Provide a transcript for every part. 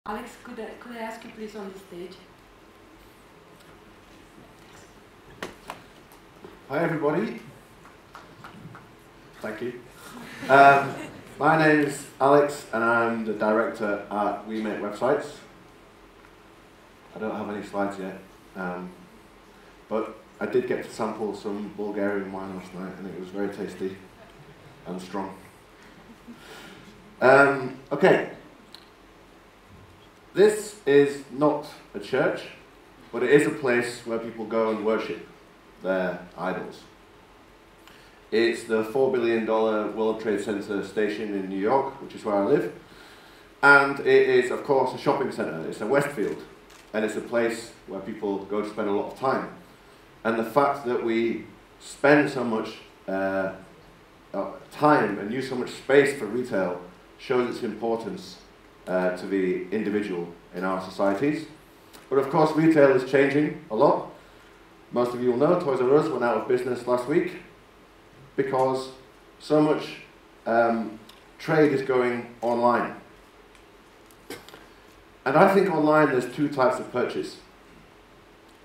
Alex, could I ask you please on the stage? Hi everybody. Thank you. My name is Alex and I'm the director at We Make Websites. I don't have any slides yet, but I did get to sample some Bulgarian wine last night and it was very tasty and strong. Okay, this is not a church, but it is a place where people go and worship their idols. It's the $4 billion World Trade Center station in New York, which is where I live. And it is, of course, a shopping center. It's a Westfield. And it's a place where people go to spend a lot of time. And the fact that we spend so much time and use so much space for retail shows its importance to the individual in our societies. But of course, retail is changing a lot. Most of you will know Toys R Us went out of business last week because so much trade is going online. And I think online there's two types of purchase.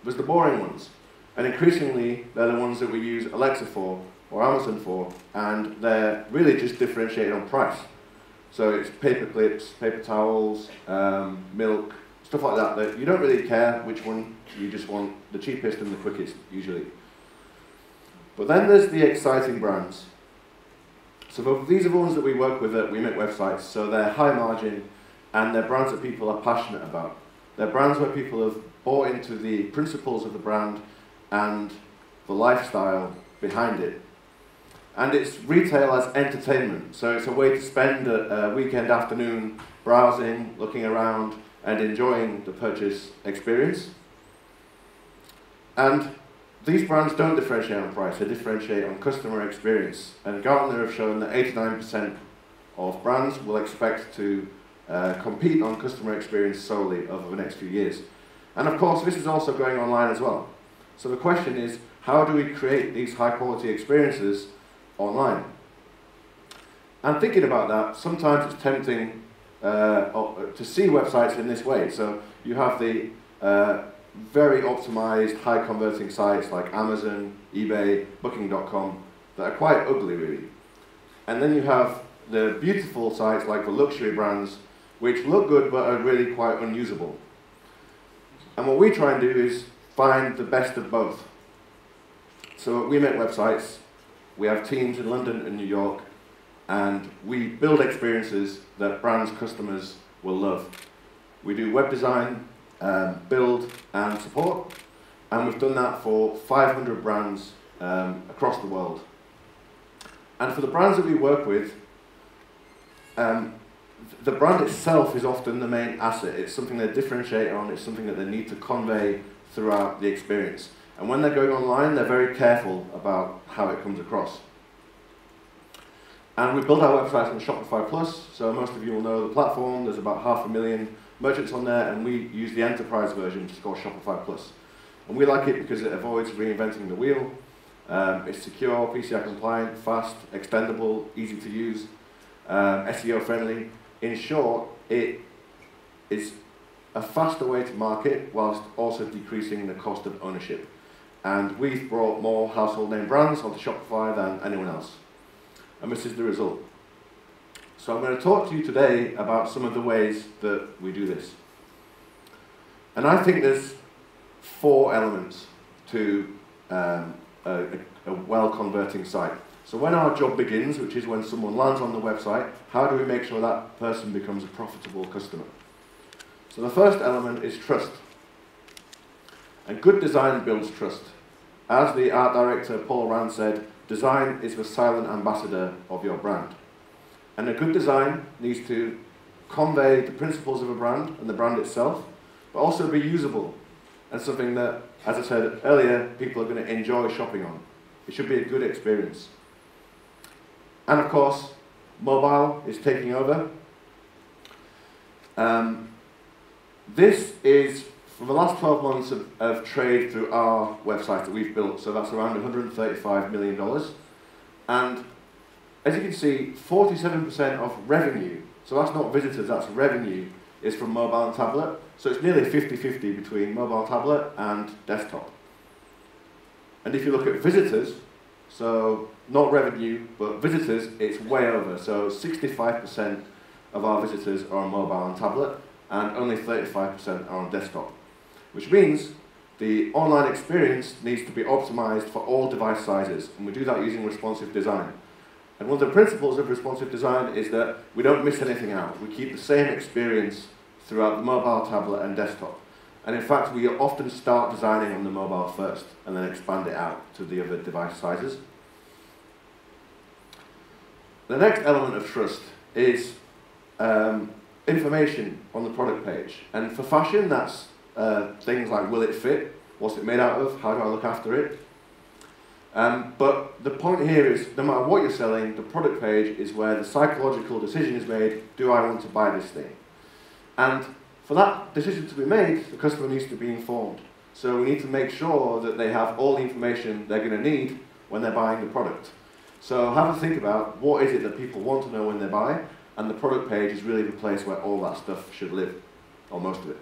There's the boring ones, and increasingly they're the ones that we use Alexa for or Amazon for, and they're really just differentiated on price. So it's paper clips, paper towels, milk, stuff like that, that you don't really care which one, you just want the cheapest and the quickest, usually. But then there's the exciting brands. So these are the ones that we work with at We Make Websites, so they're high margin, and they're brands that people are passionate about. They're brands where people have bought into the principles of the brand and the lifestyle behind it. And it's retail as entertainment, so it's a way to spend a weekend afternoon browsing, looking around, and enjoying the purchase experience. And these brands don't differentiate on price, they differentiate on customer experience. And Gartner have shown that 89% of brands will expect to compete on customer experience solely over the next few years. And of course, this is also going online as well. So the question is, how do we create these high quality experiences online? And thinking about that, sometimes it's tempting to see websites in this way. So you have the very optimized, high converting sites like Amazon, eBay, Booking.com that are quite ugly really. And then you have the beautiful sites like the luxury brands which look good but are really quite unusable. And what we try and do is find the best of both. So We Make Websites, we have teams in London and New York, and we build experiences that brands' customers will love. We do web design, build and support, and we've done that for 500 brands across the world. And for the brands that we work with, the brand itself is often the main asset. It's something they differentiate on, it's something that they need to convey throughout the experience. And when they're going online, they're very careful about how it comes across. And we build our websites on Shopify Plus, so most of you will know the platform. There's about 500,000 merchants on there, and we use the enterprise version, which is called Shopify Plus. And we like it because it avoids reinventing the wheel. It's secure, PCI compliant, fast, extendable, easy to use, SEO friendly. In short, it is a faster way to market whilst also decreasing the cost of ownership. And we've brought more household name brands onto Shopify than anyone else. And this is the result. So I'm going to talk to you today about some of the ways that we do this. And I think there's 4 elements to a well-converting site. So when our job begins, which is when someone lands on the website, how do we make sure that person becomes a profitable customer? So the first element is trust. And good design builds trust. As the art director Paul Rand said, design is the silent ambassador of your brand. And a good design needs to convey the principles of a brand and the brand itself, but also be usable and something that, as I said earlier, people are going to enjoy shopping on. It should be a good experience. And of course, mobile is taking over. This is for the last 12 months of trade through our website that we've built, so that's around $135 million. And as you can see, 47% of revenue, so that's not visitors, that's revenue, is from mobile and tablet. So it's nearly 50-50 between mobile, tablet, and desktop. And if you look at visitors, so not revenue, but visitors, it's way over. So 65% of our visitors are on mobile and tablet, and only 35% are on desktop. Which means the online experience needs to be optimized for all device sizes, and we do that using responsive design. And one of the principles of responsive design is that we don't miss anything out. We keep the same experience throughout the mobile, tablet, and desktop. And in fact, we often start designing on the mobile first, and then expand it out to the other device sizes. The next element of trust is information on the product page. And for fashion, that's things like, will it fit? What's it made out of? How do I look after it? But the point here is, no matter what you're selling, the product page is where the psychological decision is made, do I want to buy this thing? And for that decision to be made, the customer needs to be informed. So we need to make sure that they have all the information they're going to need when they're buying the product. So have a think about what is it that people want to know when they buy, and the product page is really the place where all that stuff should live, or most of it.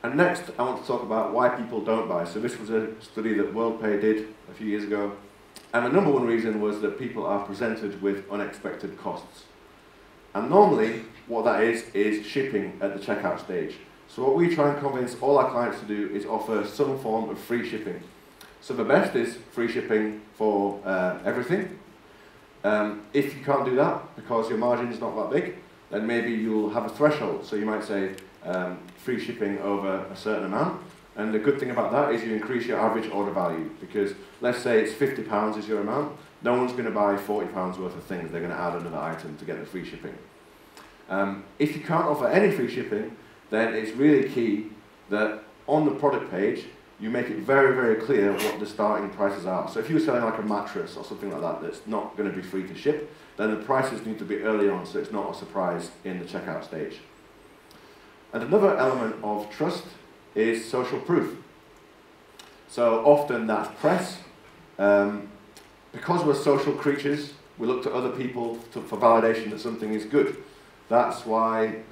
And next, I want to talk about why people don't buy. So this was a study that WorldPay did a few years ago. And the number one reason was that people are presented with unexpected costs. And normally, what that is shipping at the checkout stage. So what we try and convince all our clients to do is offer some form of free shipping. So the best is free shipping for everything. If you can't do that, because your margin is not that big, then maybe you'll have a threshold. So you might say, free shipping over a certain amount, and the good thing about that is you increase your average order value, because let's say it's £50 is your amount, no one's going to buy £40 worth of things, they're going to add another item to get the free shipping. If you can't offer any free shipping, then it's really key that on the product page you make it very, very clear what the starting prices are. So if you're selling like a mattress or something like that that's not going to be free to ship, then the prices need to be early on so it's not a surprise in the checkout stage. And another element of trust is social proof. So often that's press. Because we're social creatures, we look to other people for validation that something is good. That's why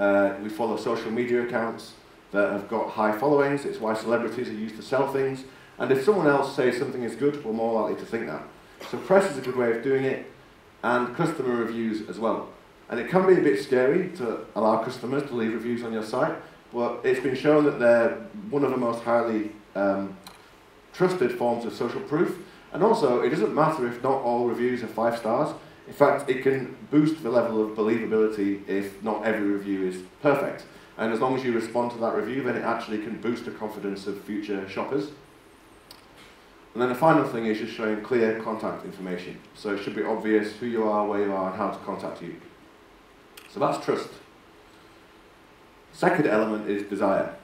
we follow social media accounts that have got high followings. It's why celebrities are used to sell things. And if someone else says something is good, we're more likely to think that. So press is a good way of doing it, and customer reviews as well. And it can be a bit scary to allow customers to leave reviews on your site, but it's been shown that they're one of the most highly trusted forms of social proof. And also, it doesn't matter if not all reviews are 5 stars. In fact, it can boost the level of believability if not every review is perfect. And as long as you respond to that review, then it actually can boost the confidence of future shoppers. And then the final thing is just showing clear contact information. So it should be obvious who you are, where you are, and how to contact you. So that's trust. Second element is desire.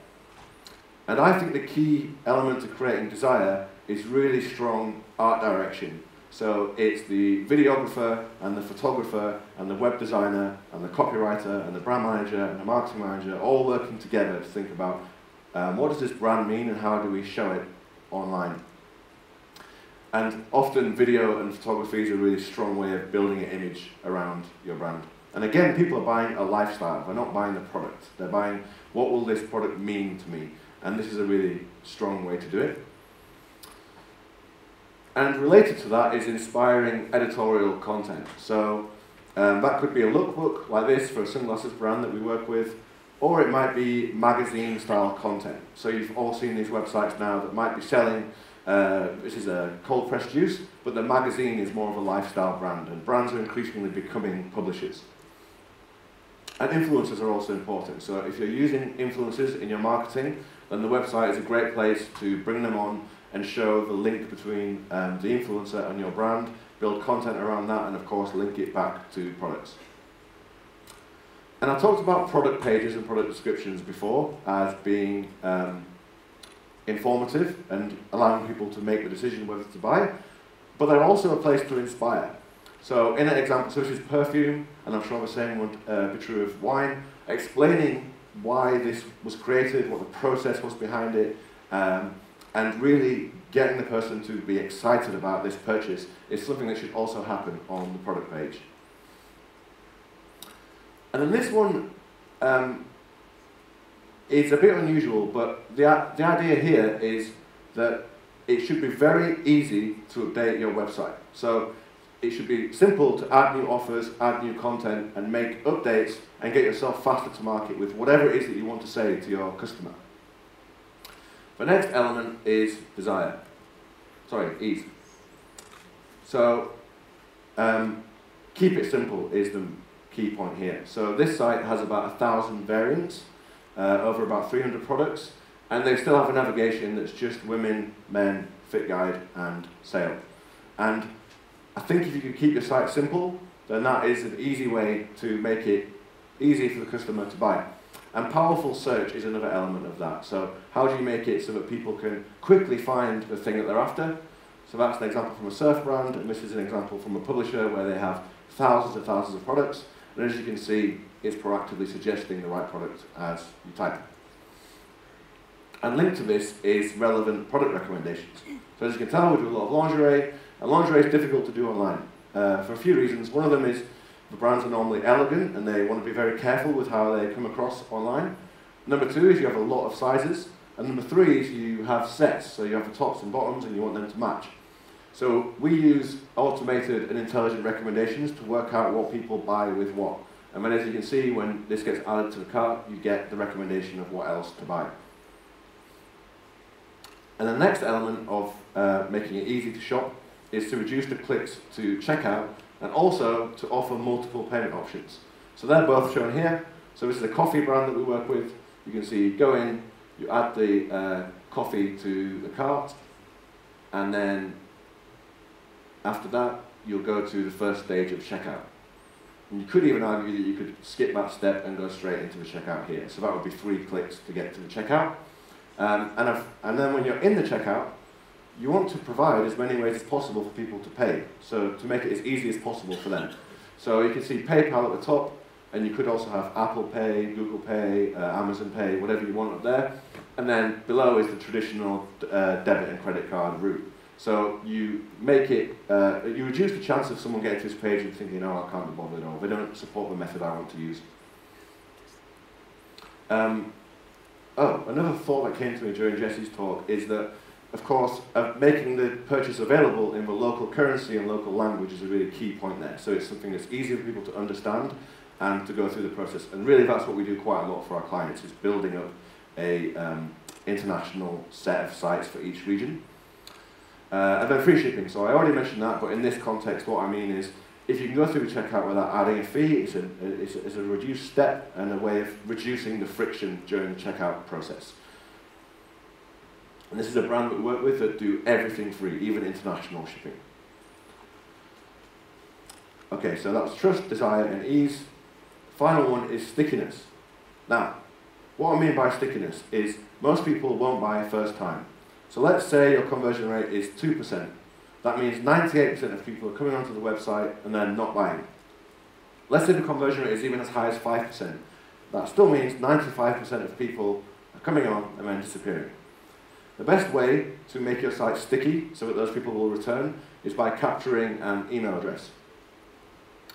And I think the key element to creating desire is really strong art direction. So it's the videographer and the photographer and the web designer and the copywriter and the brand manager and the marketing manager all working together to think about what does this brand mean and how do we show it online. And often video and photography is a really strong way of building an image around your brand. And again, people are buying a lifestyle. They're not buying the product. They're buying, what will this product mean to me? And this is a really strong way to do it. And related to that is inspiring editorial content. So that could be a lookbook like this for a sunglasses brand that we work with, or it might be magazine-style content. So you've all seen these websites now that might be selling, this is a cold-pressed juice, but the magazine is more of a lifestyle brand, and brands are increasingly becoming publishers. And influencers are also important. So if you're using influencers in your marketing, then the website is a great place to bring them on and show the link between the influencer and your brand, build content around that, and of course link it back to products. And I talked about product pages and product descriptions before as being informative and allowing people to make the decision whether to buy, but they're also a place to inspire. So in an example, so this is perfume, and I'm sure the same would be true of wine, explaining why this was created, what the process was behind it, and really getting the person to be excited about this purchase is something that should also happen on the product page. And then this one is a bit unusual, but the idea here is that it should be very easy to update your website. So it should be simple to add new offers, add new content, and make updates and get yourself faster to market with whatever it is that you want to say to your customer. The next element is desire. Sorry, ease. So keep it simple is the key point here. So this site has about 1,000 variants, over about 300 products, and they still have a navigation that's just women, men, fit guide, and sale. And I think if you can keep your site simple, then that is an easy way to make it easy for the customer to buy. And powerful search is another element of that. So how do you make it so that people can quickly find the thing that they're after? So that's an example from a surf brand, and this is an example from a publisher where they have thousands and thousands of products. And as you can see, it's proactively suggesting the right product as you type. And linked to this is relevant product recommendations. So as you can tell, we do a lot of lingerie, and lingerie is difficult to do online for a few reasons. One of them is the brands are normally elegant, and they want to be very careful with how they come across online. Number two is you have a lot of sizes. And number three is you have sets, so you have the tops and bottoms, and you want them to match. So we use automated and intelligent recommendations to work out what people buy with what. And then as you can see, when this gets added to the cart, you get the recommendation of what else to buy. And the next element of making it easy to shop is to reduce the clicks to checkout, and also to offer multiple payment options. So they're both shown here. So this is a coffee brand that we work with. You can see, go in, you add the coffee to the cart, and then after that, you'll go to the first stage of checkout. And you could even argue that you could skip that step and go straight into the checkout here. So that would be 3 clicks to get to the checkout. And then when you're in the checkout, you want to provide as many ways as possible for people to pay. So to make it as easy as possible for them. So you can see PayPal at the top, and you could also have Apple Pay, Google Pay, Amazon Pay, whatever you want up there. And then below is the traditional debit and credit card route. So you make it, you reduce the chance of someone getting to this page and thinking, oh, I can't be bothered, or they don't support the method I want to use. Another thought that came to me during Jesse's talk is that, of course, making the purchase available in the local currency and local language is a really key point there. So it's something that's easy for people to understand and to go through the process. And really that's what we do quite a lot for our clients, is building up a international set of sites for each region. And then free shipping. So I already mentioned that, but in this context, what I mean is, if you can go through the checkout without adding a fee, it's a reduced step and a way of reducing the friction during the checkout process. And this is a brand that we work with that do everything free, even international shipping. Okay, so that's trust, desire, and ease. Final one is stickiness. Now, what I mean by stickiness is most people won't buy first time. So let's say your conversion rate is 2%. That means 98% of people are coming onto the website and then not buying. Let's say the conversion rate is even as high as 5%. That still means 95% of people are coming on and then disappearing. The best way to make your site sticky so that those people will return is by capturing an email address.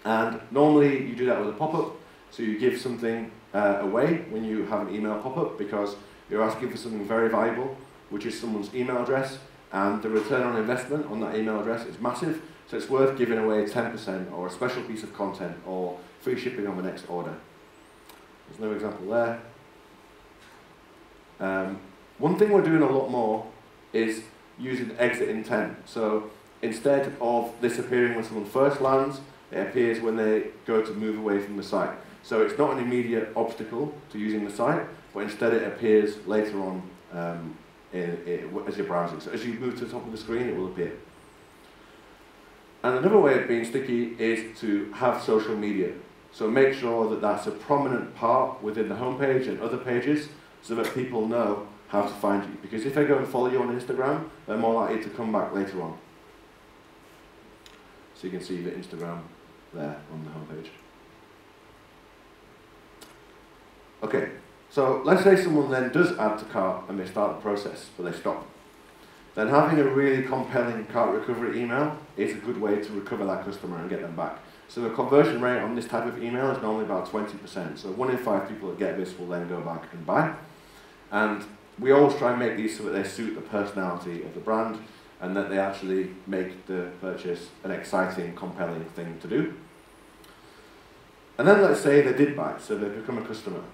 And normally you do that with a pop-up, so you give something away when you have an email pop-up because you're asking for something very valuable, which is someone's email address, and the return on investment on that email address is massive, so it's worth giving away 10% or a special piece of content or free shipping on the next order. There's no example there. One thing we're doing a lot more is using exit intent. So instead of this appearing when someone first lands, it appears when they go to move away from the site. So it's not an immediate obstacle to using the site, but instead it appears later on as you're browsing. So as you move to the top of the screen, it will appear. And another way of being sticky is to have social media. So make sure that that's a prominent part within the homepage and other pages so that people know how to find you. Because if they go and follow you on Instagram, they're more likely to come back later on. So you can see the Instagram there on the homepage. Okay, so let's say someone then does add to cart and they start the process, but they stop. Then having a really compelling cart recovery email is a good way to recover that customer and get them back. So the conversion rate on this type of email is normally about 20%. So 1 in 5 people that get this will then go back and buy. And we always try and make these so that they suit the personality of the brand and that they actually make the purchase an exciting, compelling thing to do. And then let's say they did buy, so they've become a customer.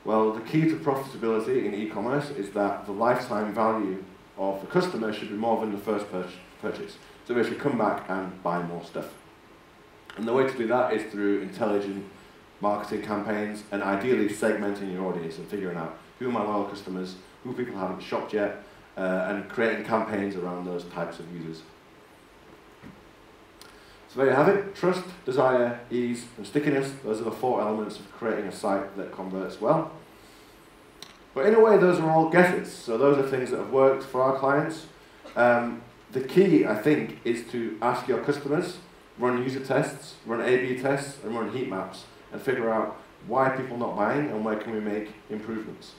Well, the key to profitability in e-commerce is that the lifetime value of the customer should be more than the first purchase. So they should come back and buy more stuff. And the way to do that is through intelligent marketing campaigns and ideally segmenting your audience and figuring out who are my loyal customers, who people haven't shopped yet, and creating campaigns around those types of users. So there you have it. Trust, desire, ease, and stickiness. Those are the 4 elements of creating a site that converts well. But in a way, those are all guesses. So those are things that have worked for our clients. The key, I think, is to ask your customers, run user tests, run A/B tests, and run heat maps, and figure out why people are not buying and where can we make improvements.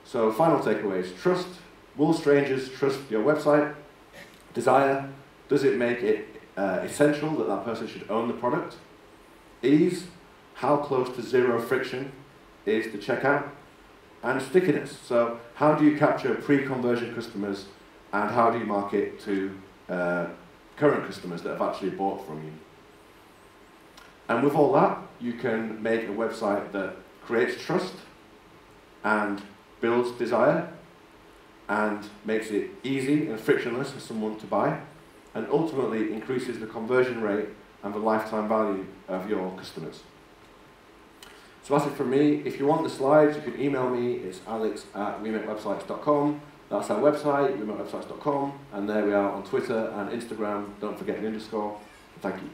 So final takeaways. Trust. Will strangers trust your website? Desire. Does it make it essential that that person should own the product? Ease. How close to zero friction is the checkout? And stickiness. So how do you capture pre-conversion customers and how do you market to current customers that have actually bought from you? And with all that, you can make a website that creates trust and builds desire and makes it easy and frictionless for someone to buy and ultimately increases the conversion rate and the lifetime value of your customers. So that's it from me. If you want the slides, you can email me. It's alex@remakewebsites.com. That's our website, remakewebsites.com, and there we are on Twitter and Instagram. Don't forget the _. Thank you.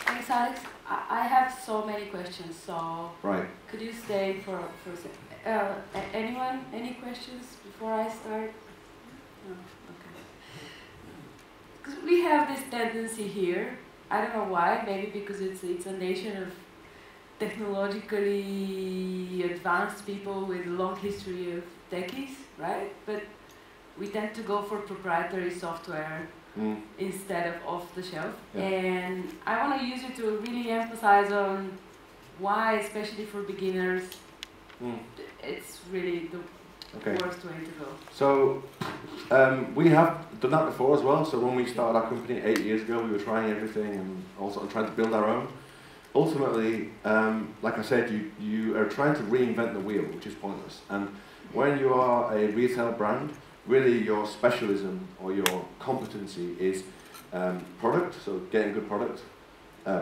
Thanks, Alex. I have so many questions, so Right. could you stay for a second? Anyone? Any questions before I start? No? Okay. Because we have this tendency here. I don't know why. Maybe because it's a nation of technologically advanced people with a long history of techies, right? But we tend to go for proprietary software instead of off the shelf. Yeah. And I want to use it to really emphasize on why, especially for beginners, it's really the worst way to go. So we have done that before as well. So when we started our company 8 years ago, we were trying everything and also trying to build our own. Ultimately, like I said, you are trying to reinvent the wheel, which is pointless. And when you are a retail brand, really your specialism or your competency is product, so getting good product,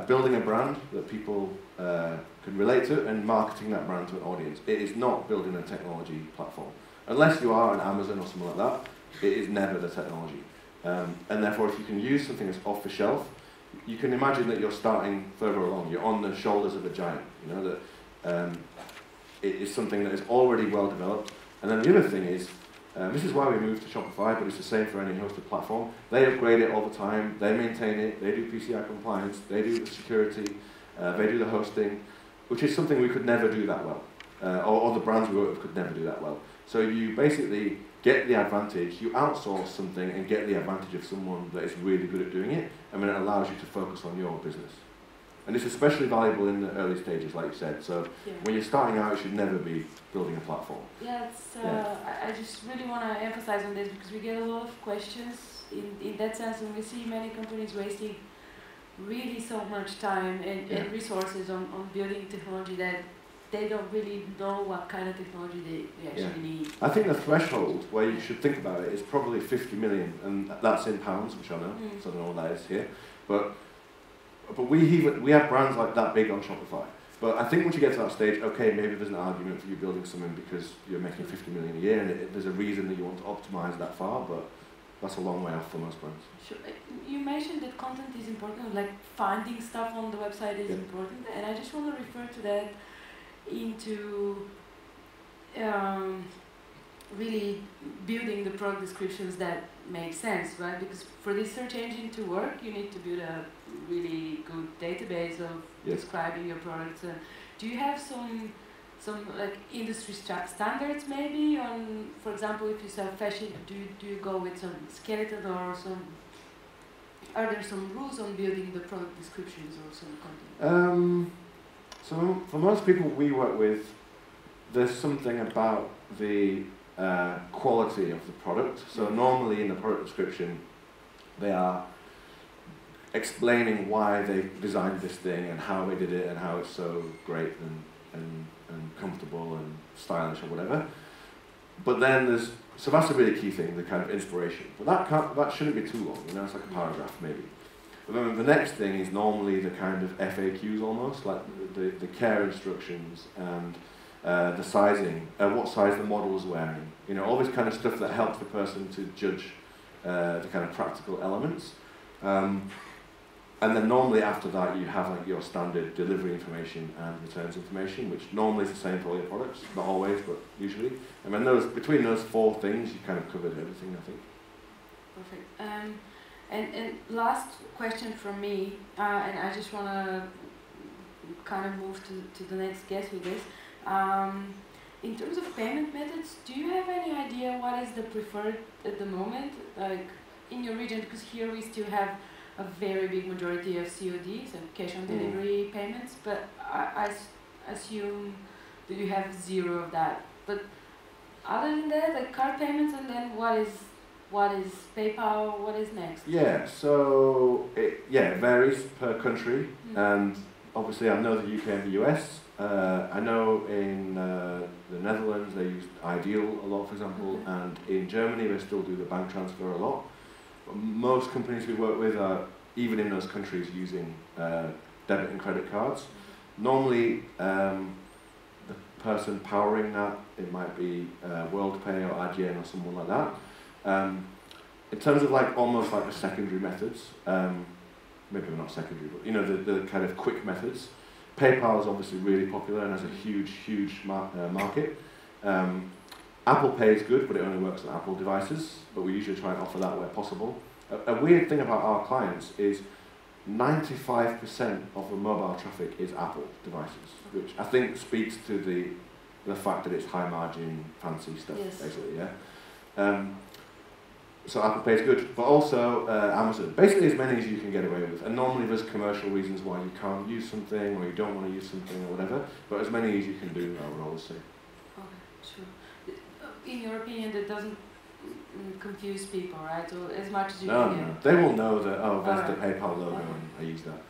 building a brand that people can relate to, and marketing that brand to an audience. It is not building a technology platform. Unless you are an Amazon or something like that, it is never the technology. And therefore, if you can use something that's off the shelf, you can imagine that you're starting further along. You're on the shoulders of a giant. You know that it is something that is already well developed. And then the other thing is, this is why we moved to Shopify, but it's the same for any hosted platform. They upgrade it all the time. They maintain it. They do PCI compliance. They do the security. They do the hosting, which is something we could never do that well, or the brands we work with could never do that well. So you basically get the advantage, you outsource something and get the advantage of someone that is really good at doing it, and then it allows you to focus on your business. And it's especially valuable in the early stages, like you said. So when you're starting out, you should never be building a platform. Yeah, I just really want to emphasize on this because we get a lot of questions in that sense, and we see many companies wasting really so much time and resources on building technology that they don't really know what kind of technology they actually need. I think the threshold where you should think about it is probably 50 million, and that's in pounds, which I know, so I don't know what that is here. But we have brands like that big on Shopify. But I think once you get to that stage, okay, maybe there's an argument for you building something because you're making 50 million a year, and there's a reason that you want to optimize that far, but that's a long way off for most brands. Sure. You mentioned that content is important, like finding stuff on the website is important, and I just want to refer to that into really building the product descriptions that make sense, right? Because for this search engine to work, you need to build a really good database of describing your products. Do you have some some like industry standards maybe on, for example, if you sell fashion, do you go with some skeleton or some? Are there some rules on building the product descriptions or some content? So for most people we work with, there's something about the quality of the product. So normally in the product description, they are explaining why they designed this thing and how they did it and how it's so great and comfortable and stylish or whatever. But then so that's a really key thing, the kind of inspiration. But that shouldn't be too long, you know, it's like a paragraph maybe. But then the next thing is normally the kind of FAQs almost, like the care instructions and the sizing, what size the model is wearing, you know, all this kind of stuff that helps the person to judge the kind of practical elements. And then normally after that you have like your standard delivery information and returns information, which normally is the same for all your products, not always, but usually. And then between those four things, you kind of covered everything, I think. Perfect. And last question from me, and I just want to kind of move to the next guest with this. In terms of payment methods, do you have any idea what is the preferred at the moment, like in your region? Because here we still have a very big majority of COD, so cash on delivery payments, but I assume that you have zero of that. But other than that, like card payments, and then what is PayPal, what is next? Yeah, so it varies per country, and obviously I know the UK and the US. I know in the Netherlands they use Ideal a lot, for example, and in Germany they still do the bank transfer a lot. But most companies we work with are, even in those countries, using debit and credit cards. Normally, the person powering that, it might be WorldPay or Adyen or someone like that. In terms of like almost like the secondary methods, maybe not secondary, but you know the kind of quick methods. PayPal is obviously really popular and has a huge market. Apple Pay is good, but it only works on Apple devices, but we usually try and offer that where possible. A weird thing about our clients is 95% of the mobile traffic is Apple devices, which I think speaks to the fact that it's high margin, fancy stuff, basically, yeah. So Apple Pay is good, but also Amazon. Basically as many as you can get away with. And normally there's commercial reasons why you can't use something or you don't want to use something or whatever, but as many as you can do, I would always say. Okay, sure. In your opinion, that doesn't confuse people, right? So as much as you can. No, they will know that, oh, that's the PayPal logo and I use that.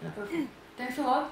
Yeah. Perfect. Thanks a lot.